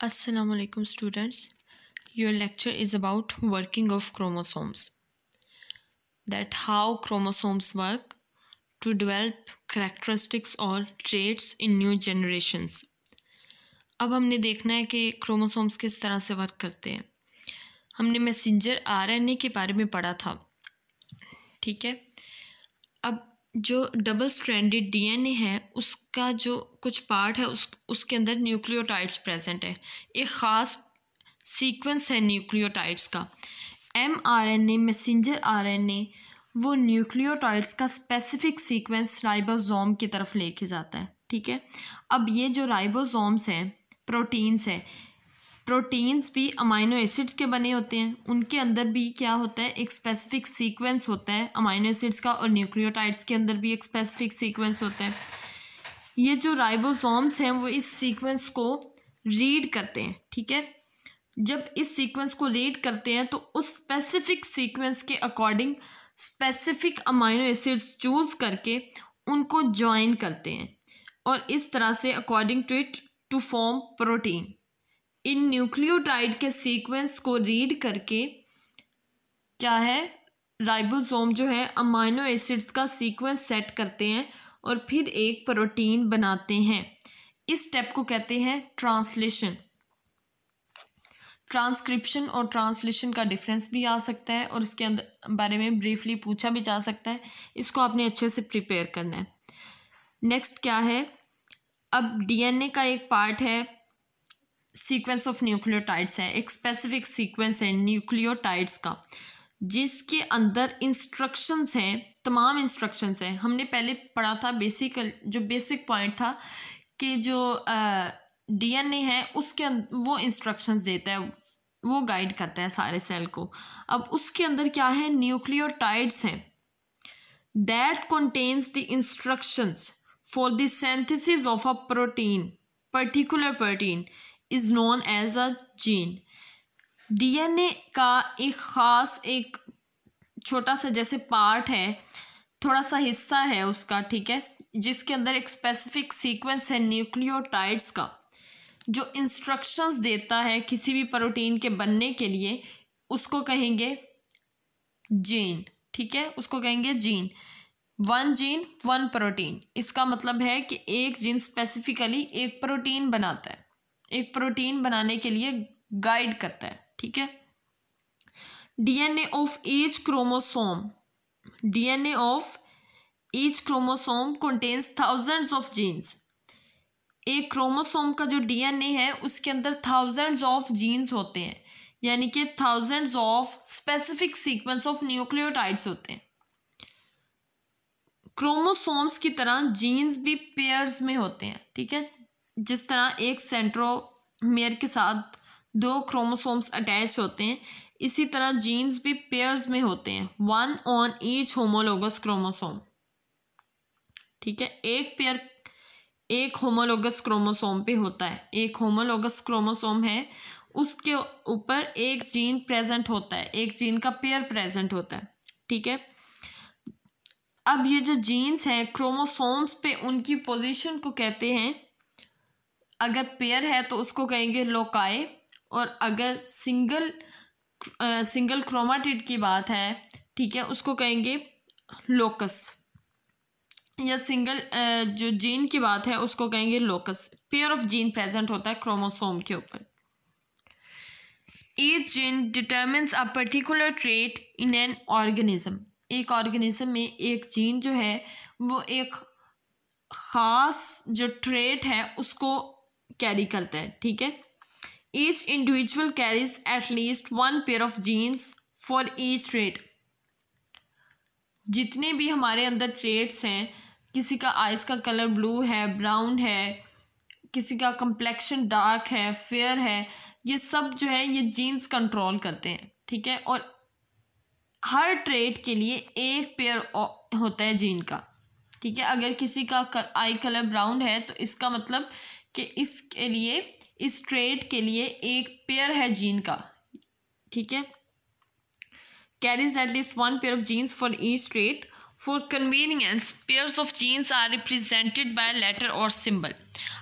Assalamu alaikum students. Your lecture is about working of chromosomes. That how chromosomes work to develop characteristics or traits in new generations. अब हमने देखना है कि chromosomes किस तरह से वर्क करते हैं. हमने मैसेंजर आरएनए के बारे में पढ़ा था. ठीक है. अब जो डबल स्ट्रैंडेड डीएनए है उसका जो कुछ पार्ट है उसके अंदर न्यूक्लियोटाइड्स प्रेजेंट है. एक ख़ास सीक्वेंस है न्यूक्लियोटाइड्स का. mRNA मैसेंजर आरएनए वो न्यूक्लियोटाइड्स का स्पेसिफिक सीक्वेंस राइबोसोम की तरफ लेके जाता है. ठीक है. अब ये जो राइबोसोम्स हैं प्रोटीन्स हैं. प्रोटीन्स भी अमाइनो एसिड्स के बने होते हैं. उनके अंदर भी क्या होता है, एक स्पेसिफिक सीक्वेंस होता है अमाइनो एसिड्स का, और न्यूक्लियोटाइड्स के अंदर भी एक स्पेसिफिक सीक्वेंस होता है. ये जो राइबोसोम्स हैं वो इस सीक्वेंस को रीड करते हैं. ठीक है. जब इस सीक्वेंस को रीड करते हैं तो उस स्पेसिफिक सीक्वेंस के according specific amino acids choose करके उनको ज्वाइन करते हैं, और इस तरह से according to it to form protein. इन न्यूक्लियोटाइड के सीक्वेंस को रीड करके क्या है, राइबोसोम जो है अमाइनो एसिड्स का सीक्वेंस सेट करते हैं और फिर एक प्रोटीन बनाते हैं. इस स्टेप को कहते हैं ट्रांसलेशन. ट्रांसक्रिप्शन और ट्रांसलेशन का डिफरेंस भी आ सकता है और इसके अंदर बारे में ब्रीफली पूछा भी जा सकता है. इसको आपने अच्छे से प्रिपेयर करना है. नेक्स्ट क्या है, अब डीएनए का एक पार्ट है सीक्वेंस ऑफ न्यूक्लियोटाइड्स है. एक स्पेसिफिक सीक्वेंस है न्यूक्लियोटाइड्स का जिसके अंदर इंस्ट्रक्शंस हैं, तमाम इंस्ट्रक्शंस हैं. हमने पहले पढ़ा था बेसिक पॉइंट था कि जो डीएनए है उसके वो इंस्ट्रक्शंस देता है, वो गाइड करता है सारे सेल को. अब उसके अंदर क्या है, न्यूक्लियोटाइड्स हैं that contains the instructions for the synthesis of a protein. Particular protein is known as a gene. DNA का एक ख़ास एक छोटा सा जैसे पार्ट है, थोड़ा सा हिस्सा है उसका. ठीक है. जिसके अंदर एक स्पेसिफिक सीक्वेंस है न्यूक्लियोटाइड्स का जो इंस्ट्रक्शंस देता है किसी भी प्रोटीन के बनने के लिए, उसको कहेंगे जीन. ठीक है. उसको कहेंगे gene. One gene one protein. इसका मतलब है कि एक जीन स्पेसिफिकली एक प्रोटीन बनाता है, एक प्रोटीन बनाने के लिए गाइड करता है. ठीक है. DNA of each chromosome, DNA of each chromosome contains thousands of genes. एक क्रोमोसोम का जो डीएनए है उसके अंदर थाउजेंड्स ऑफ जीन्स होते हैं, यानी कि thousands of specific sequence of nucleotides होते हैं. क्रोमोसोम्स की तरह जीन्स भी पेयर्स में होते हैं. ठीक है. जिस तरह एक सेंट्रोमेयर के साथ दो क्रोमोसोम्स अटैच होते हैं, इसी तरह जीन्स भी पेयर्स में होते हैं, one on each homologous chromosome. ठीक है. एक पेयर एक होमोलोगस क्रोमोसोम पे होता है. एक होमोलोगस क्रोमोसोम है, उसके ऊपर एक जीन प्रेजेंट होता है, एक जीन का पेयर प्रेजेंट होता है. ठीक है. अब ये जो जीन्स हैं क्रोमोसोम्स पे, उनकी पोजीशन को कहते हैं, अगर पेयर है तो उसको कहेंगे लोकाई, और अगर सिंगल क्रोमाटिड की बात है, ठीक है, उसको कहेंगे लोकस. या सिंगल जो जीन की बात है उसको कहेंगे locus. Pair of gene present होता है क्रोमोसोम के ऊपर. Each gene determines a particular trait in an organism. एक ऑर्गेनिज्म में एक जीन जो है वो एक ख़ास जो ट्रेट है उसको कैरी करता है. ठीक है. Each individual carries at least one pair of genes for each trait. जितने भी हमारे अंदर ट्रेट्स हैं, किसी का आइज़ का कलर ब्लू है, ब्राउन है, किसी का कंप्लेक्शन डार्क है, फेयर है, ये सब जो है ये जीन्स कंट्रोल करते हैं. ठीक है. और हर ट्रेट के लिए एक पेयर होता है जीन का. ठीक है. अगर किसी का आई कलर ब्राउन है तो इसका मतलब कि इसके लिए, इस ट्रेट के लिए एक पेयर है जीन का. ठीक है. Carries at least one pair of genes for each trait. For convenience, pairs of genes are represented by a letter or symbol.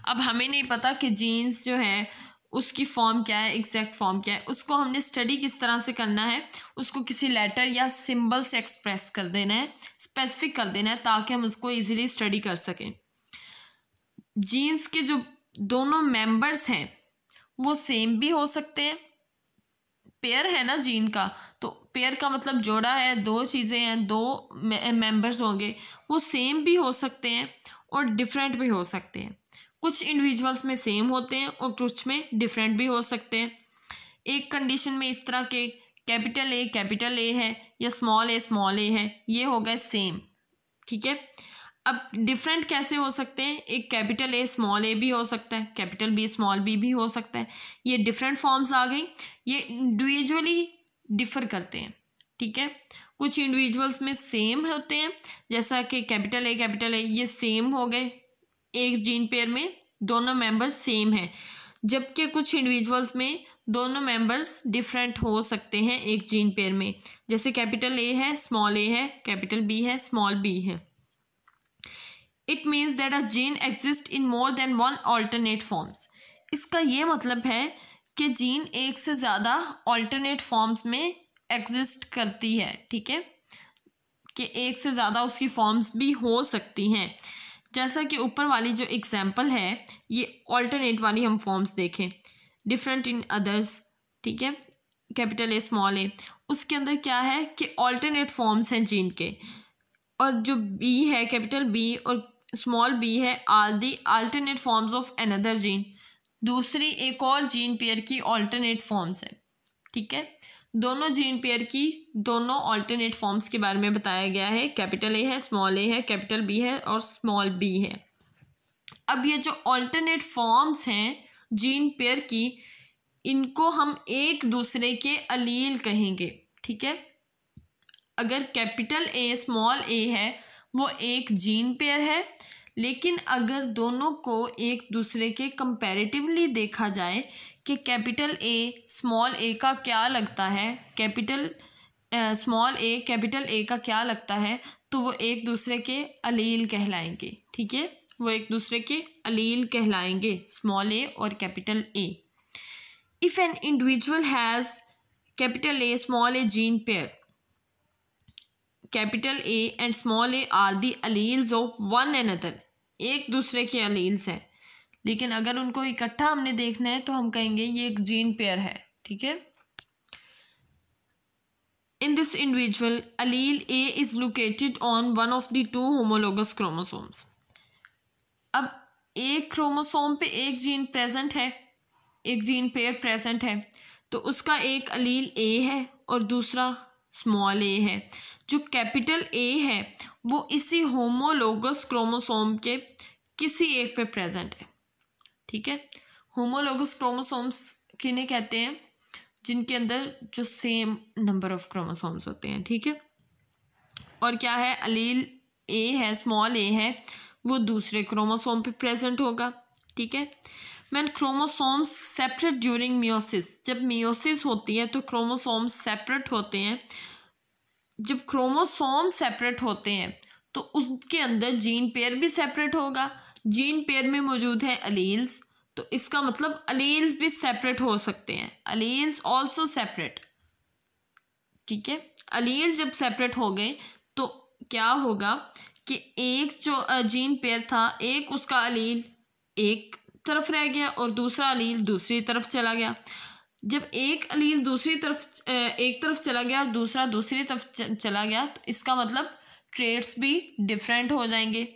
अब हमें नहीं पता कि जीन्स जो है उसकी फॉर्म क्या है, एग्जैक्ट फॉर्म क्या है, उसको हमने स्टडी किस तरह से करना है, उसको किसी लेटर या सिंबल से एक्सप्रेस कर देना है, स्पेसिफिक कर देना है, ताकि हम उसको इजीली स्टडी कर सकें। जीन्स के जो दोनों मेंबर्स हैं वो सेम भी हो सकते हैं, पेयर है ना जीन का, तो पेयर का मतलब जोड़ा है, दो चीज़ें हैं, दो मेंबर्स होंगे, वो सेम भी हो सकते हैं और डिफरेंट भी हो सकते हैं। कुछ इंडिविजुअल्स में सेम होते हैं और कुछ में डिफरेंट भी हो सकते हैं। एक कंडीशन में इस तरह के कैपिटल ए है या स्मॉल ए है, ये हो गए सेम, ठीक है। अब डिफरेंट कैसे हो सकते हैं, एक कैपिटल ए स्मॉल ए भी हो सकता है, कैपिटल बी स्मॉल बी भी हो सकता है, ये डिफरेंट फॉर्म्स आ गई, ये इंडिविजुअली डिफर करते हैं, ठीक है। कुछ इंडिविजुअल्स में सेम होते हैं, जैसा कि कैपिटल ए ये सेम हो गए, एक जीन पेयर में दोनों मेंबर्स सेम हैं, जबकि कुछ इंडिविजुअल्स में दोनों मेंबर्स डिफरेंट हो सकते हैं एक जीन पेयर में, जैसे कैपिटल ए है स्मॉल ए है, कैपिटल बी है स्मॉल बी है। It means that a gene exist in more than one alternate forms. इसका ये मतलब है कि जीन एक से ज़्यादा ऑल्टरनेट फॉर्म्स में एग्जिस्ट करती है, ठीक है, कि एक से ज़्यादा उसकी फॉर्म्स भी हो सकती हैं। जैसा कि ऊपर वाली जो एग्जांपल है, ये ऑल्टरनेट वाली हम फॉर्म्स देखें, डिफरेंट इन अदर्स, ठीक है, कैपिटल ए स्मॉल ए, उसके अंदर क्या है कि ऑल्टरनेट फॉर्म्स हैं जीन के, और जो बी है कैपिटल बी और स्मॉल बी है are the alternate forms of another gene, दूसरी एक और जीन पेयर की ऑल्टरनेट फॉर्म्स है, ठीक है। दोनों जीन पेयर की दोनों ऑल्टरनेट फॉर्म्स के बारे में बताया गया है, कैपिटल ए है स्मॉल ए है, कैपिटल बी है और स्मॉल बी है। अब ये जो ऑल्टरनेट फॉर्म्स हैं जीन पेयर की, इनको हम एक दूसरे के अलील कहेंगे, ठीक है। अगर कैपिटल ए स्मॉल ए है वो एक जीन पेयर है, लेकिन अगर दोनों को एक दूसरे के कंपैरेटिवली देखा जाए कि कैपिटल ए स्मॉल ए का क्या लगता है, स्मॉल ए कैपिटल ए का क्या लगता है, तो वो एक दूसरे के अलील कहलाएंगे, ठीक है, वो एक दूसरे के अलील कहलाएंगे, स्मॉल ए और capital A. If an individual has capital A small A gene pair, capital A and small A are the alleles of one another, एक दूसरे के अलील्स हैं, लेकिन अगर उनको इकट्ठा हमने देखना है तो हम कहेंगे ये एक जीन पेयर है, ठीक है। In this individual allele A is located on one of the two homologous chromosomes. अब एक क्रोमोसोम पे एक जीन प्रेजेंट है, एक जीन पेयर प्रेजेंट है, तो उसका एक अलील ए है और दूसरा स्मॉल ए है। जो कैपिटल ए है वो इसी होमोलोगस क्रोमोसोम के किसी एक पे प्रेजेंट है, ठीक है। होमोलोगस क्रोमोसोम्स किन्हें कहते हैं, जिनके अंदर जो सेम नंबर ऑफ क्रोमोसोम्स होते हैं, ठीक है। और क्या है, अलील ए है स्मॉल ए है, वो दूसरे क्रोमोसोम पे प्रेजेंट होगा, ठीक है। When chromosomes separate during meiosis, जब मियोसिस होती है तो क्रोमोसोम्स सेपरेट होते हैं। जब क्रोमोसोम सेपरेट होते हैं तो उसके अंदर जीन पेयर भी सेपरेट होगा, जीन पेयर में मौजूद है अलील्स, तो इसका मतलब अलील्स भी सेपरेट हो सकते हैं, अलील्स ऑल्सो सेपरेट, ठीक है। अलील जब सेपरेट हो गए तो क्या होगा कि एक जो जीन पेयर था, एक उसका अलील एक तरफ रह गया और दूसरा अलील दूसरी तरफ चला गया। जब एक अलील दूसरी तरफ एक तरफ चला गया और दूसरा दूसरी तरफ चला गया, तो इसका मतलब ट्रेट्स भी डिफरेंट हो जाएंगे,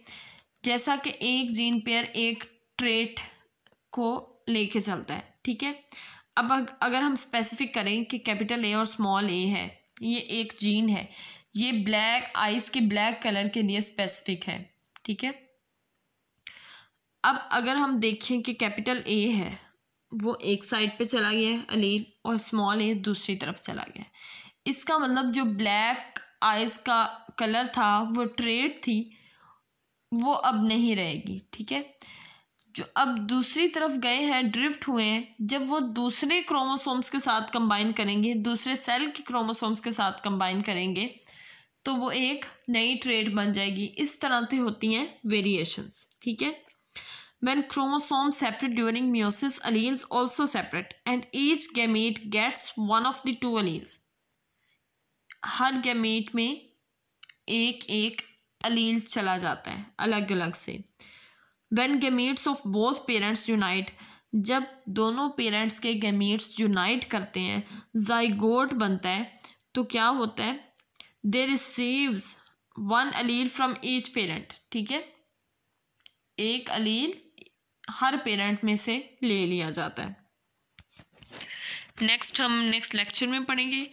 जैसा कि एक जीन पेयर एक ट्रेट को लेके चलता है, ठीक है। अब अगर हम स्पेसिफिक करें कि कैपिटल ए और स्मॉल ए है, ये एक जीन है, ये ब्लैक आइज के ब्लैक कलर के लिए स्पेसिफिक है, ठीक है। अब अगर हम देखें कि कैपिटल ए है वो एक साइड पे चला गया है अलील और स्मॉल ए दूसरी तरफ चला गया, इसका मतलब जो ब्लैक आइज का कलर था वो ट्रेट थी, वो अब नहीं रहेगी, ठीक है। जो अब दूसरी तरफ गए हैं, ड्रिफ्ट हुए हैं, जब वो दूसरे क्रोमोसोम्स के साथ कंबाइन करेंगे, दूसरे सेल के क्रोमोसोम्स के साथ कंबाइन करेंगे, तो वो एक नई ट्रेट बन जाएगी। इस तरह से होती हैं वेरिएशंस, ठीक है। When chromosomes separate during meiosis, alleles also separate and each gamete gets one of the two alleles. Her gamete में एक एक अलील चला जाता है अलग अलग से. When gametes of both parents unite, जब दोनों पेरेंट्स के गैमेट्स यूनाइट करते हैं, जाइगोट बनता है, तो क्या होता है? They receives one allele from each parent. ठीक है, एक अलील हर पेरेंट में से ले लिया जाता है. नेक्स्ट हम नेक्स्ट लेक्चर में पढ़ेंगे.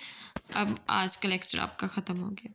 अब आज का लेक्चर आपका ख़त्म हो गया.